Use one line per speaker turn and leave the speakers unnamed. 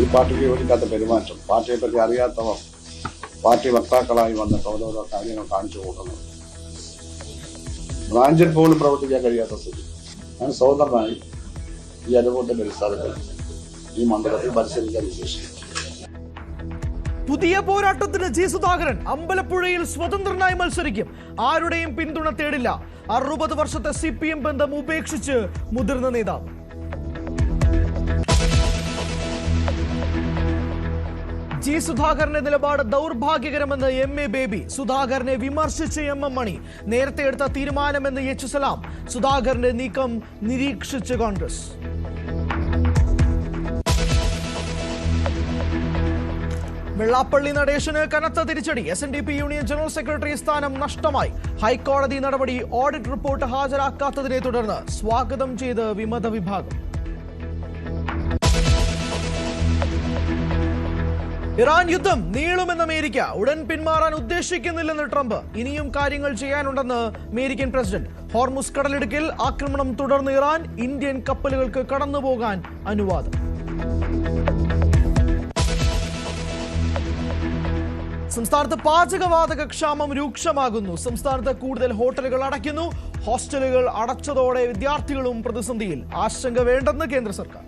ഈ പാർട്ടിക്ക് യോജിക്കാത്ത പെരുമാറ്റം, പാർട്ടിയെപ്പറ്റി അറിയാത്തവർ പാർട്ടി വക്താക്കളായി വന്നിട്ട് ഓരോരോ കാര്യങ്ങൾ കാണിച്ചു കൂട്ടുന്നത്, ബ്രാഞ്ചിൽ പോലും പ്രവർത്തിക്കാൻ കഴിയാത്ത സ്ഥിതി. ഞാൻ സ്വതന്ത്രമായി ഈ അനുഭവത്തിന്റെ അടിസ്ഥാനത്തിൽ ഈ മണ്ഡലത്തിൽ മത്സരിക്കാൻ ഉദ്ദേശിക്കുന്നു.
പുതിയ പോരാട്ടത്തിന് ജി സുധാകരൻ അമ്പലപ്പുഴയിൽ സ്വതന്ത്രനായി മത്സരിക്കും. ആരുടെയും പിന്തുണ തേടില്ല. 60 വർഷത്തെ CPM ബന്ധം ഉപേക്ഷിച്ച് മുതിർന്ന നേതാവ്. ജി സുധാകരന്റെ നിലപാട് ദൗർഭാഗ്യകരമെന്ന് MA ബേബി. സുധാകരനെ വിമർശിച്ച് MM മണി. നേരത്തെ എടുത്ത തീരുമാനമെന്ന് H സലാം. സുധാകരന്റെ നീക്കം നിരീക്ഷിച്ച് കോൺഗ്രസ്. വെള്ളാപ്പള്ളി നടേശന് കനത്ത തിരിച്ചടി. SNDP യൂണിയൻ ജനറൽ സെക്രട്ടറി സ്ഥാനം നഷ്ടമായി. ഹൈക്കോടതി നടപടി ഓഡിറ്റ് റിപ്പോർട്ട് ഹാജരാക്കാത്തതിനെ തുടർന്ന് സ്വാഗതം ചെയ്ത് വിമത വിഭാഗം. ഇറാൻ യുദ്ധം നീളുമെന്ന് അമേരിക്ക. ഉടൻ പിന്മാറാൻ ഉദ്ദേശിക്കുന്നില്ലെന്ന് ട്രംപ്. ഇനിയും കാര്യങ്ങൾ ചെയ്യാനുണ്ടെന്ന് അമേരിക്കൻ പ്രസിഡന്റ്. ഹോർമുസ് കടലിടുക്കിൽ ആക്രമണം തുടർന്ന് ഇറാൻ. ഇന്ത്യൻ കപ്പലുകൾക്ക് കടന്നുപോകാൻ അനുവാദം. സംസ്ഥാനത്ത് പാചകവാതക ക്ഷാമം രൂക്ഷമാകുന്നു. സംസ്ഥാനത്ത് കൂടുതൽ ഹോട്ടലുകൾ അടയ്ക്കുന്നു. ഹോസ്റ്റലുകൾ അടച്ചതോടെ വിദ്യാർത്ഥികളും പ്രതിസന്ധിയിൽ. ആശങ്ക വേണ്ടെന്ന് കേന്ദ്ര സർക്കാർ.